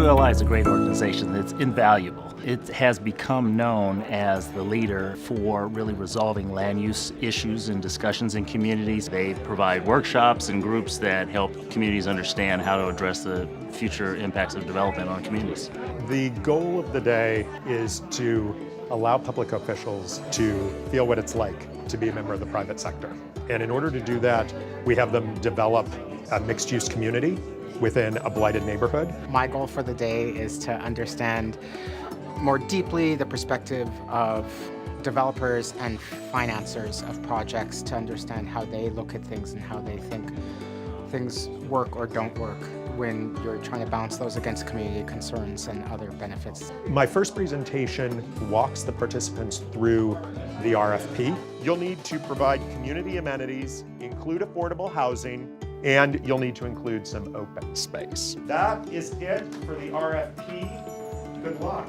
ULI is a great organization. It's invaluable. It has become known as the leader for really resolving land use issues and discussions in communities. They provide workshops and groups that help communities understand how to address the future impacts of development on communities. The goal of the day is to allow public officials to feel what it's like to be a member of the private sector. And in order to do that, we have them develop a mixed-use community within a blighted neighborhood. My goal for the day is to understand more deeply the perspective of developers and financiers of projects, to understand how they look at things and how they think things work or don't work when you're trying to balance those against community concerns and other benefits. My first presentation walks the participants through the RFP. You'll need to provide community amenities, include affordable housing, and you'll need to include some open space. That is it for the RFP. Good luck.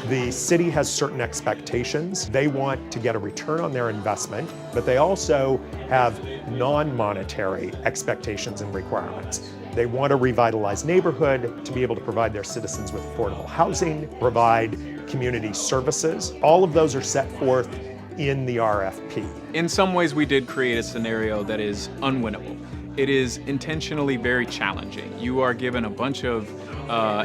The city has certain expectations. They want to get a return on their investment, but they also have non-monetary expectations and requirements. They want a revitalized neighborhood to be able to provide their citizens with affordable housing, provide community services. All of those are set forth in the RFP. In some ways, we did create a scenario that is unwinnable. It is intentionally very challenging. You are given a bunch of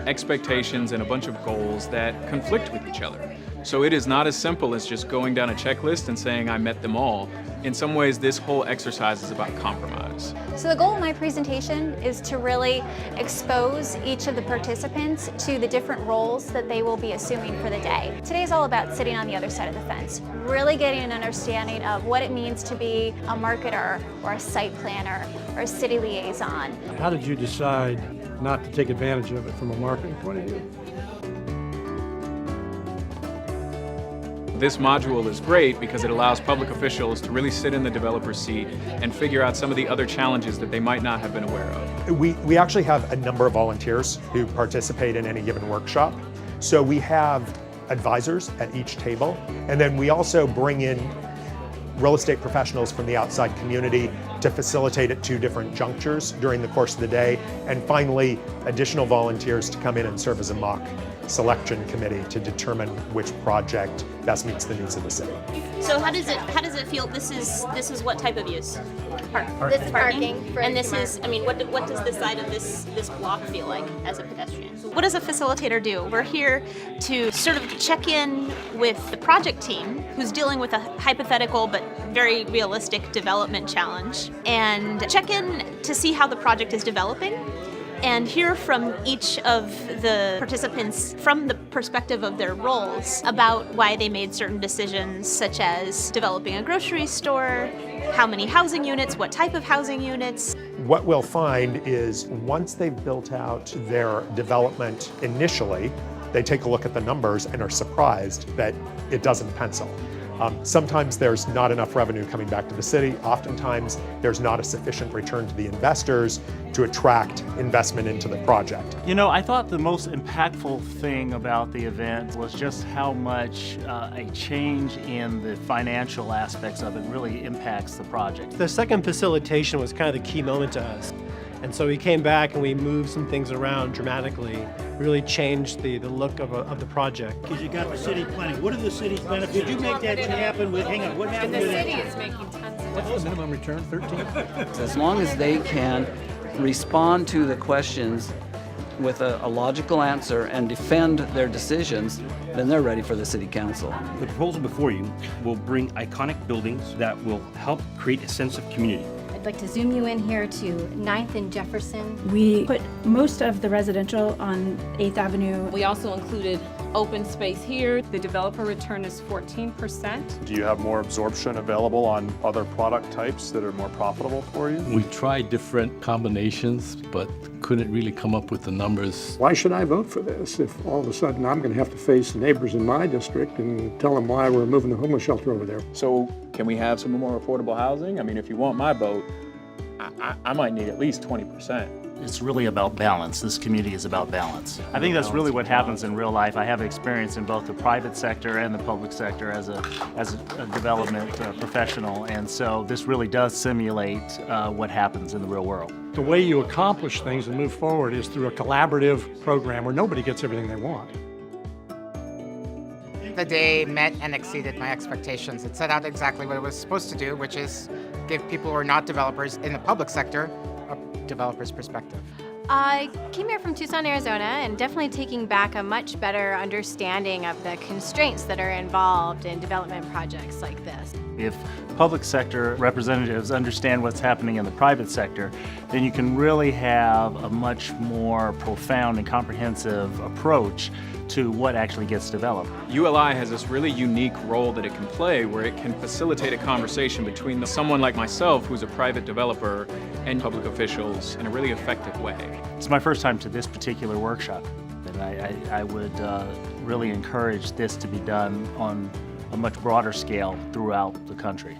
expectations and a bunch of goals that conflict with each other. So it is not as simple as just going down a checklist and saying I met them all. In some ways, this whole exercise is about compromise. So the goal of my presentation is to really expose each of the participants to the different roles that they will be assuming for the day. Today is all about sitting on the other side of the fence, really getting an understanding of what it means to be a marketer or a site planner or a city liaison. How did you decide not to take advantage of it from a marketing point of view? This module is great because it allows public officials to really sit in the developer's seat and figure out some of the other challenges that they might not have been aware of. We actually have a number of volunteers who participate in any given workshop. So we have advisors at each table, and then we also bring in real estate professionals from the outside community to facilitate at two different junctures during the course of the day, and finally additional volunteers to come in and serve as a mock selection committee to determine which project best meets the needs of the city. So how does it feel? This is what type of use? This is parking. And this is, I mean, what does the side of this block feel like as a pedestrian? What does a facilitator do? We're here to sort of check in with the project team who's dealing with a hypothetical but very realistic development challenge, and check in to see how the project is developing and hear from each of the participants from the perspective of their roles about why they made certain decisions, such as developing a grocery store, how many housing units, what type of housing units. What we'll find is once they've built out their development initially, they take a look at the numbers and are surprised that it doesn't pencil. Sometimes there's not enough revenue coming back to the city. Oftentimes there's not a sufficient return to the investors to attract investment into the project. You know, I thought the most impactful thing about the event was just how much a change in the financial aspects of it really impacts the project. The second facilitation was kind of the key moment to us. And so we came back and we moved some things around dramatically, really changed the look of the project. Because you got the city planning. What are the city's benefits? Did you make that happen with, hang on, what happened with that? The city is making tons of What's the minimum return, 13? As long as they can respond to the questions with a logical answer and defend their decisions, then they're ready for the city council. The proposal before you will bring iconic buildings that will help create a sense of community. I'd like to zoom you in here to 9th and Jefferson. We put most of the residential on 8th Avenue. We also included open space here. The developer return is 14%. Do you have more absorption available on other product types that are more profitable for you? We tried different combinations, but couldn't really come up with the numbers. Why should I vote for this if all of a sudden I'm going to have to face the neighbors in my district and tell them why we're moving the homeless shelter over there? So can we have some more affordable housing? I mean, if you want my vote, I might need at least 20%. It's really about balance. This community is about balance. I think that's really what happens in real life. I have experience in both the private sector and the public sector as a development professional, and so this really does simulate what happens in the real world. The way you accomplish things and move forward is through a collaborative program where nobody gets everything they want. The day met and exceeded my expectations. It set out exactly what it was supposed to do, which is give people who are not developers in the public sector a developer's perspective. I came here from Tucson, Arizona, and definitely taking back a much better understanding of the constraints that are involved in development projects like this. If public sector representatives understand what's happening in the private sector, then you can really have a much more profound and comprehensive approach to what actually gets developed. ULI has this really unique role that it can play where it can facilitate a conversation between someone like myself who's a private developer and public officials in a really effective way. It's my first time to this particular workshop, and I would really encourage this to be done on a much broader scale throughout the country.